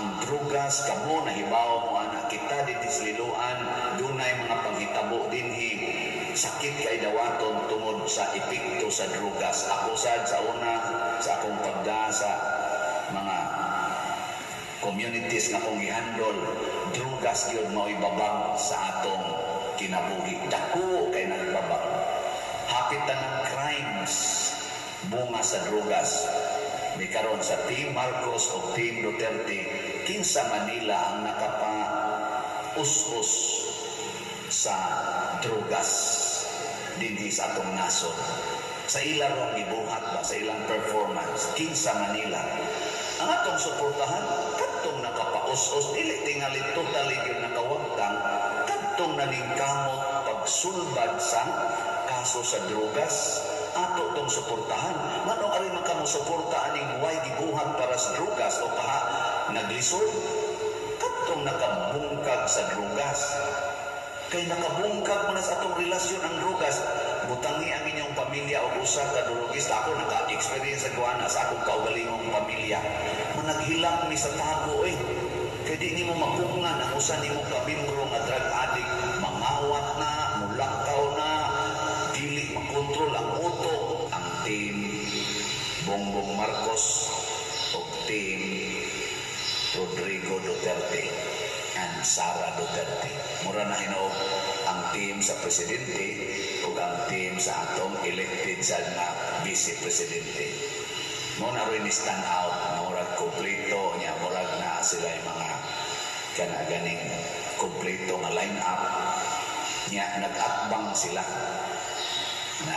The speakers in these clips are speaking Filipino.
ang drugas kamo nahibaw mo ana kita dito sa liluan dunay mga panghitabo dinhi sakit kay dawaton tungod sa epekto sa drugas. Ako sad sa una sa akong pagdasa mga communities nga kong gihandol, drugas yun mo ibabag sa atong kinabuhi. Dako kay nagbabag. Hapit na ng crimes bunga sa drugas. May karon sa Team Marcos o Team Duterte, kinsa Manila ang nakapa-us-us sa drugas dinhi sa atong nasod. Sa ilang rong gibuhat ba, sa ilang performance, kinsa Manila. Ang atong suportahan, katong nakapa-us-us, dili tingali totally yun nakawagtang, katong naningkamot pagsulbad sa kaso sa drugas, ato itong suportahan. Manong ari man kamo suporta aning way gibuhat para sa drugas o paha naglisod? Katong nakabungkag sa drugas. Kay nakabungkag mo na sa atong relasyon ang drugas, butangi ang inyong pamilya o usa ka drugista. Ako naka-experience sa kuana sa akong kaugalingong pamilya. Managhilang ni sa tago Kay di nimo makungan ang usa nimo kabimro nga drug addict, mangawat na, mulakaw na, dili makontrol ang utok. Ang team Bongbong Marcos o team Rodrigo Duterte and Sara Duterte. Mura na hinuog ang team sa presidente o ang team sa atong elected sa na vice-presidente. Muna rin stand out na murag kompleto niya, murag na sila yung mga kanaganing kompleto nga line up niya, nag-atbang sila na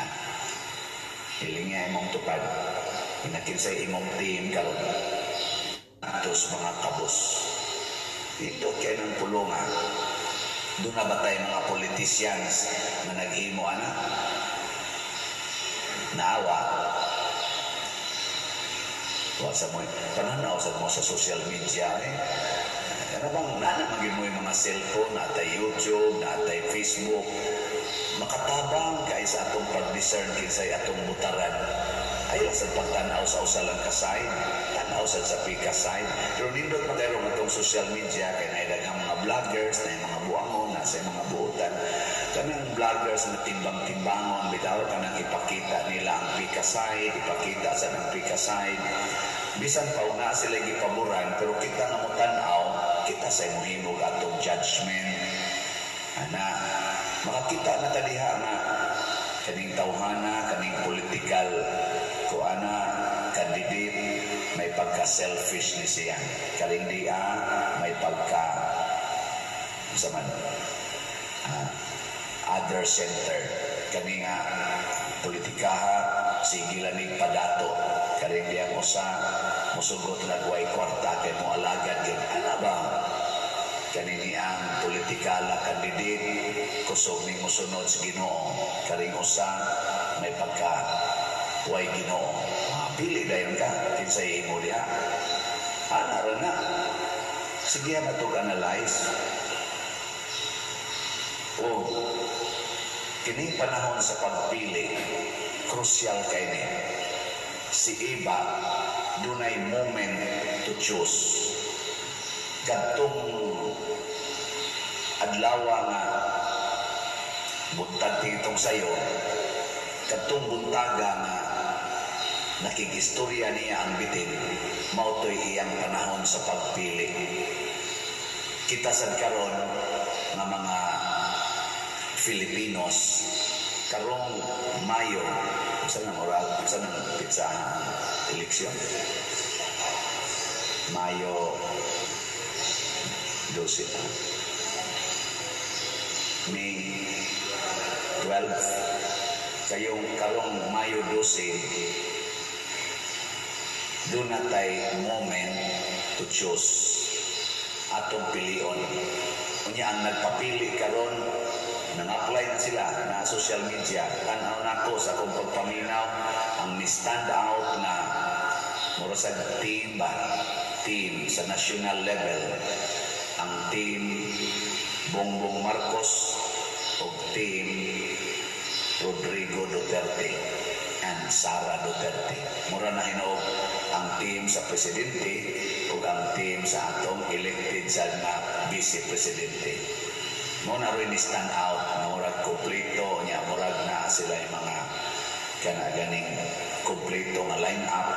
hiling niya imong tupad inakinsay imong team karon atos mga kabos dito kaya ng pulungan doon na ba tayo mga politicians na naghimo naawa sa mo pananaw sa mo sa social media ano bang nanamagin mo yung mga cellphone natay YouTube, natay Facebook makatabang kay sa atong pag-discern kinsay atong butaran ay sa pagtanaw sa usalang kasay tanaw sa pika side pero nindot magayong atong social media kay naidaghang mga vloggers na mga buangon nasa mga buutan kanang vloggers na timbang-timbangon bitaw kanang ipakita nila ang pika side ipakita sa ng pika side bisan pa una sila gipaboran pero kita nga mo tanaw kita sa imong atong judgment makakita na tadiha nga kaning tawhana kaning political candidate may pagka-selfish ni siya kaling dia may pagka other center kani nga politikaha sigilan ni padato kaling dia mo sa musugot nagway kwarta kay mo alagad gid ba kanini ang politikala candidate kusog ning mosunod sa Ginoo karing usa may pagka way Ginoo pili dayon ka kinsay imo diha ana ra na sige na to analyze kining panahon sa pagpili crucial kay ni si Eva dunay moment to choose kadtong adlaw nga buntag titong sayo kadtong buntaga nga nakigistorya niya ang bitin mautoy iyang panahon sa pagpili kita sad karon nga mga Filipinos karong Mayo sa pizza eleksyon Mayo 12 May 12 kayong karong Mayo 12 doon na tayo moment to choose atong pilion kunya ang nagpapili karon nang-apply na sila na social media tanaw na ko sa akong pagpaminaw ang ni-stand out na mura sa team sa national level ang team Bongbong Marcos o team Rodrigo Duterte and Sara Duterte. Mura na hinuog ang team sa presidente o ang team sa atong elected sa nga vice-presidente. Muna rin stand out na murag kompleto niya, murag na sila yung mga kanaganing kompleto nga line-up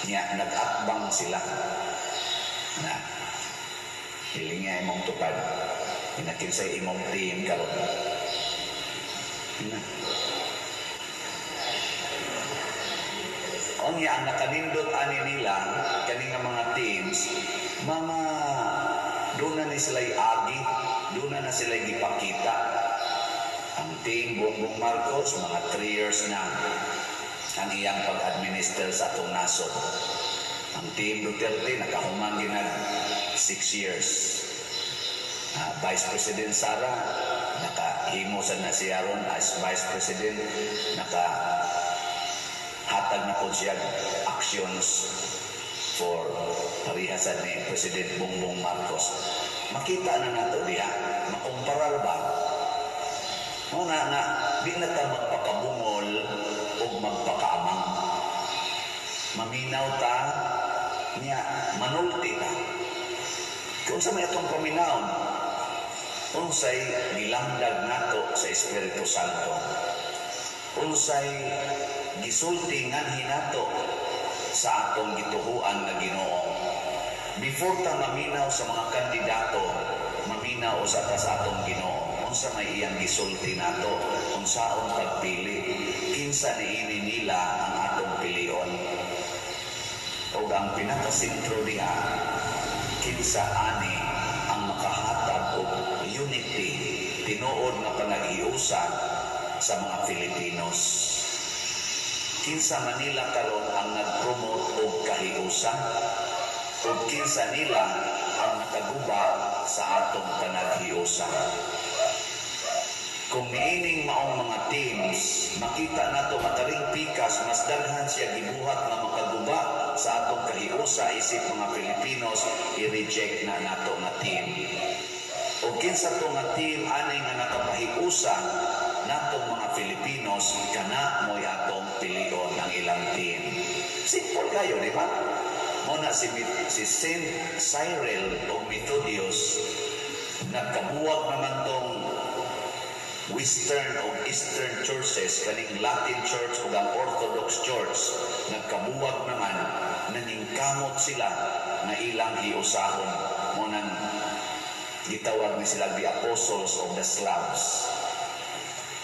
niya, nag-atbang sila na hiling niya imong tupad, pinakinsay imong team karon. O niya, ang nakanindot ani nila kaning mga teams, mga doon na ni sila'y agi, doon na sila'y gipakita. Ang team Bongbong Marcos, mga 3 years na ang iyang pag-administer sa atong nasod. Ang team Duterte, nakahuman ginag 6 years. Vice President Sara, nakahimo sa na siya ron as Vice President, nakahatag na po siya actions for parihasan ni President Bongbong Marcos. Makita na nato diha, makumparar ba? Mga na, di na ta magpakabungol o magpakaamang. Maminaw ta, niya, manulti ta. Kung sa may itong paminawon, unsay nilamdag nato sa Espiritu Santo. Unsay gisulti nganhi nato sa atong gituhuan na Ginoo. Before ta maminaw sa mga kandidato, maminaw sa atong Ginoo. Unsa may iyang gisulti nato, unsaon pagpili, kinsa niini nila ang atong pilion. O ang pinakasentro diha, kinsa ani ang makahatag og unity, tinuod nga panag-iusa sa mga Filipinos. Kinsa Manila karon ang nag-promote og kahiusa, o kinsa nila ang nakaguba sa atong panaghiusa. Kung niining maong mga teams, makita nato mataring pikas, mas daghan siya gibuhat na makaguba sa atong kahiusa isip mga Filipinos, i-reject na nato nga team. O kinsa to nga team ani nga nakapahiusa natong mga Filipinos, kana mo'y atong pilion ng ilang team. Simple kayo, di ba? Muna si Saint Cyril o Methodius, nagkabuwag naman tong Western o Eastern churches, kaning Latin Church o ang Orthodox Church, nagkabuwag naman, naningkamot sila na ilang hiusahon. Munang gitawag ni sila the Apostles of the Slavs,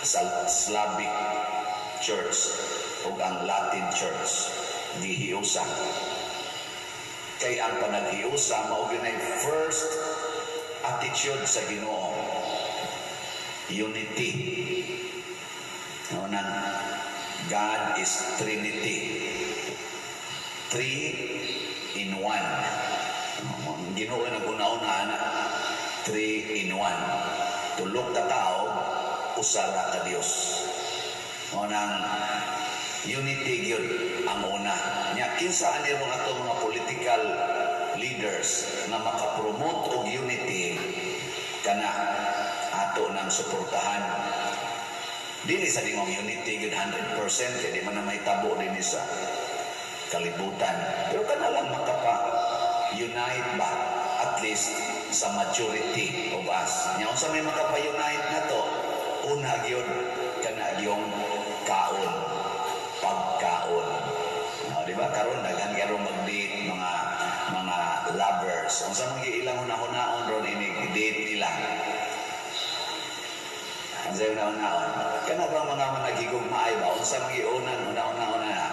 sa Slavic Church o ang Latin Church, gihiusa. Kay ang panaghiusa mao gyud first attitude sa Ginoo, unity. Nang God is Trinity, 3 in 1. Ang Ginoo na una-una na 3 in 1. Tulog ka tao, usara ka Dios. Nang unity gyud ang una. Nya kinsa ani ron ato mga political leaders na makapromote og unity, kana ato nang suportahan. Dili sa dingong unity gyud 100%, di man na may tabo din sa kalibutan. Pero kana lang makapa-unite ba at least sa majority of us. Nya unsa may makapa-unite nato, una gyud kana yung kaon, pagkaon. Di ba karon daghan karon mag-date mga lovers. Unsa man ilang hunahon ron ini date nila. Unsa hunahon? Kana ba mga managigugmaay ba unsa man giunan hunahon na.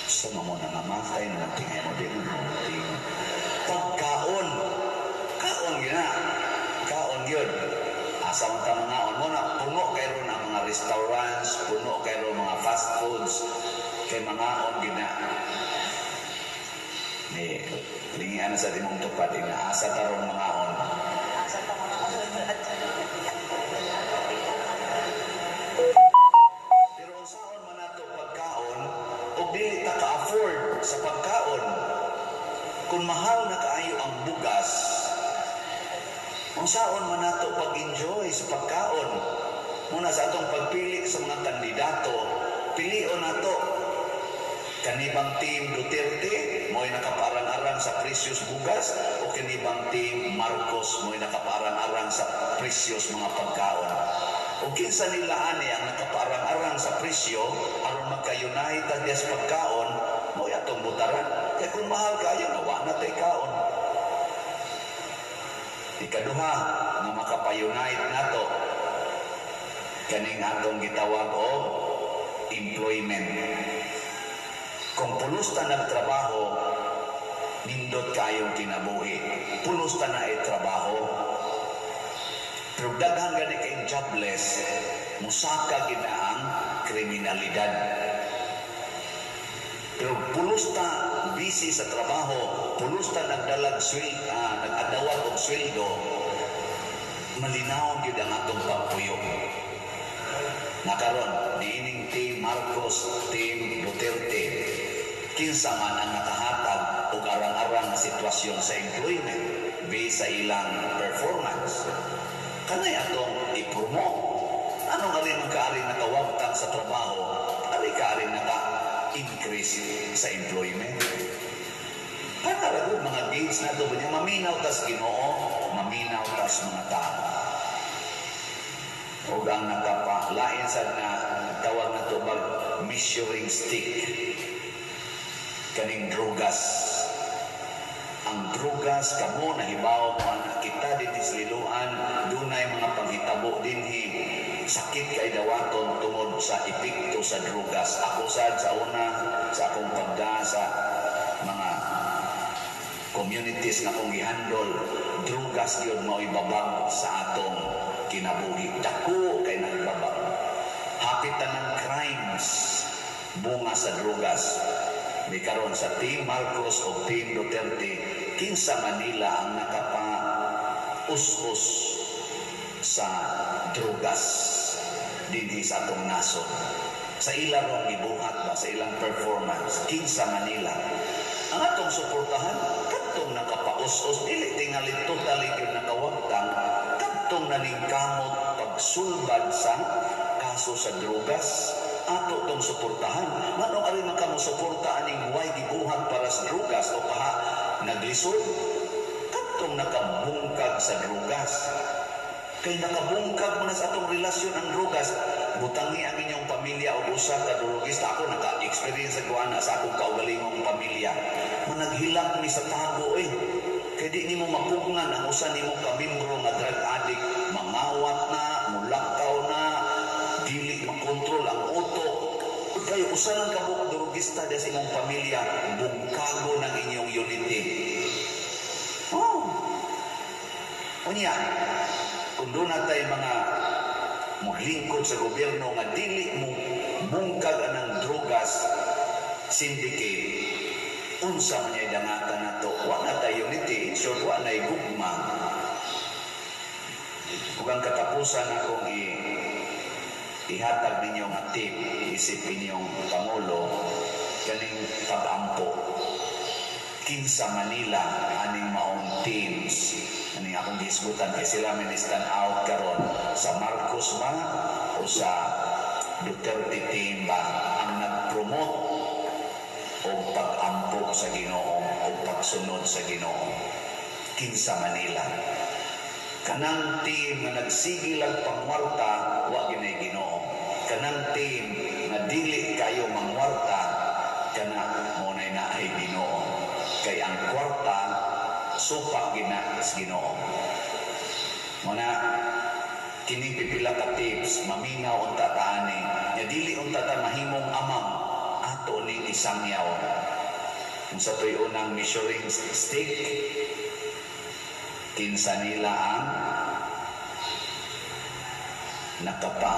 Sa mo na mamatay na tingay mo din pagkaon. Kaon gina. Kaon gyud. Asa man ta mangaon mo na puno kay ron ang mga restaurants, puno kay ron mga fast foods, kay mangaon gina. Ni lingian sa timong tupad ina asa ta ron mangaon. Asa ta mangaon. Pero unsaon man nato pagkaon ug dili ta ka-afford sa pagkaon. Kung mahal na kaayo ang bugas, unsaon man nato pag-enjoy sa pagkaon? Muna sa atong pagpili sa mga kandidato, pilion nato kanibang team Duterte mo'y nakaparang-arang sa presyos bugas o kanibang team Marcos mo'y nakaparang-arang sa presyos mga pagkaon. O kinsa nila ani ang nakaparang-arang sa presyo aron magka-united sa pagkaon mo'y atong butaran. Kaya kung mahal kayo, nawa na tayo kaon. Ikaduha nga makapa-unite nato kaning atong gitawag o employment. Kung pulusta nagtrabaho, nindot kayong kinabuhi. Pulusta na ay trabaho. Pero daghan gani kayong jobless, musaka ginaang kriminalidad. Pero pulusta busy sa trabaho, pulusta nagdalag nag-adawat og sweldo, malinaw gyud ang atong pagpuyo. Nakaron, diining team Marcos, team Duterte, kinsa man ang nakahatag o arang-arang na sitwasyon sa employment based sa ilang performance. Kanay atong i-promote. Ano nga rin magkaaring nakawagtang sa trabaho, ari kaaring naka-increase sa employment. Para ragod mga gains na ito, maminaw tas Ginoo, maminaw tas mga tao. O ang nakapalain sa tawag na ito measuring stick. Kaning drugas. Ang drugas, kamo nahibaw mo anak kita din isliluan, dunay mga panghitabo dinhi, sakit kay dawaton tungod sa epekto sa drugas. Ako sad sa una, sa akong pagda sa mga communities na kong gihandol, drugas yun mo ibabag sa atong kinabuhi. Dako kay nagbabag. Hapitan ng crimes, bunga sa drugas. Di karon sa Team Marcos o Team Duterte, kinsa Manila ang nakapa-us-us sa drugas dinhi sa atong nasod. Sa ilang gibuhat ba, sa ilang performance, kinsa Manila. Ang atong suportahan, katong nakapa-us-us, dili tingali totally yun nakawagtang, katong naningkamot pagsulbad sa kaso sa drugas, ato tong suportahan. Manong ari man kamo suporta aning way gibuhat para sa drugas o paha naglisod, katong nakabungkag sa drugas. Kay nakabungkag mo na sa atong relasyon ang drugas, butangi ang inyong pamilya o usa ka drugista. Ako naka-experience sa kuana sa akong kaugalingong pamilya. Managhilang ni sa tago kay di nimo mapugngan ang usa nimo ka membro nga drug addict, mangawat na, mulakaw na, dili makontrol ang utok. Kayo usa lang ka mo drugista sa imong pamilya, bungkago ng inyong unity. Unya, kung doon natin mga maglingkod sa gobyerno nga dili mo bungkag anang drugas syndicate, unsa man niya dangatan na to, wala tayo unity, sure wala na gugma. Kung ang katapusan akong ihatag ninyong tip, isipin ninyong Pangulo, kaning pag-ampo. Kinsa Manila, aning maong teams, aning akong gisgutan, kay sila stand out karon sa Marcos ba o sa Duterte team ba ang nag-promote o pag-ampo sa Ginoo o pagsunod sa Ginoo. Kinsa Manila. Kanang team na nagsigil ang pangwarta, wa ginay Ginoo. Kanang team na dili kayo mangwarta, kana mo nay naay Ginoo. Kay ang kwarta supak gina sa Ginoo. Muna kini pipila ka tips maminaw unta taani. Ya dili unta ta mahimong amang ato ning isangyaw. Kung sa to'y unang measuring stick, kinsa nila ang nakapa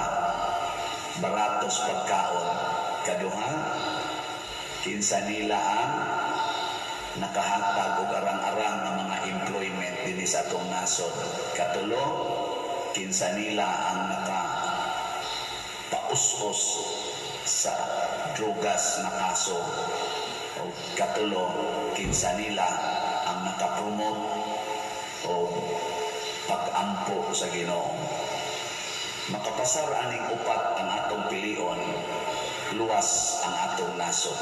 baratos pagkaon. Kaduha, kinsa nila ang nakahatag og arang-arang ng mga employment dinhi sa atong nasod. Katulo, kinsa nila ang nakapaus-us sa drugas na kaso. O katulo, kinsa nila ang nakapromote o pag-ampo sa Ginoo. makapasar aning upat ang atong pilion, luwas ang atong nasod.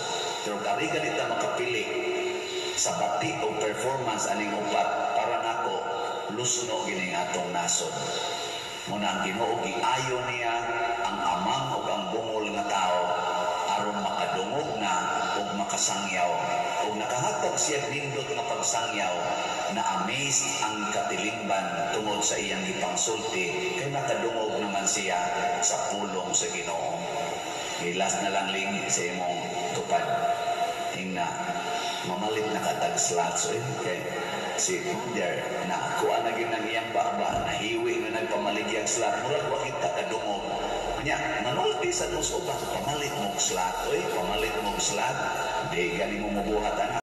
Pero kari ganita makapili sa bati o performance aning upat, para nako lusno gining atong nasod. Muna ang Ginoo giayo niya ang amang ug ang bungol nga tao aron makadungog na ug makasangyaw. Ug nakahatag siya nindot nga pagsangyaw, na amaze ang katilingban tungod sa iyang gipangsulti, kay nakadungog naman siya sa pulong sa Ginoo. Gilas na lang lingi sa imong tupad. Hingna mamalit na katag slots kay si Puder na kuha na ginang iyang baba, nahiwi na nagpamaligyang slot, murag wakit kadungog nya manulti sa tus uban, pamalit mong slot pamalit mong slot, di gani mo mabuhat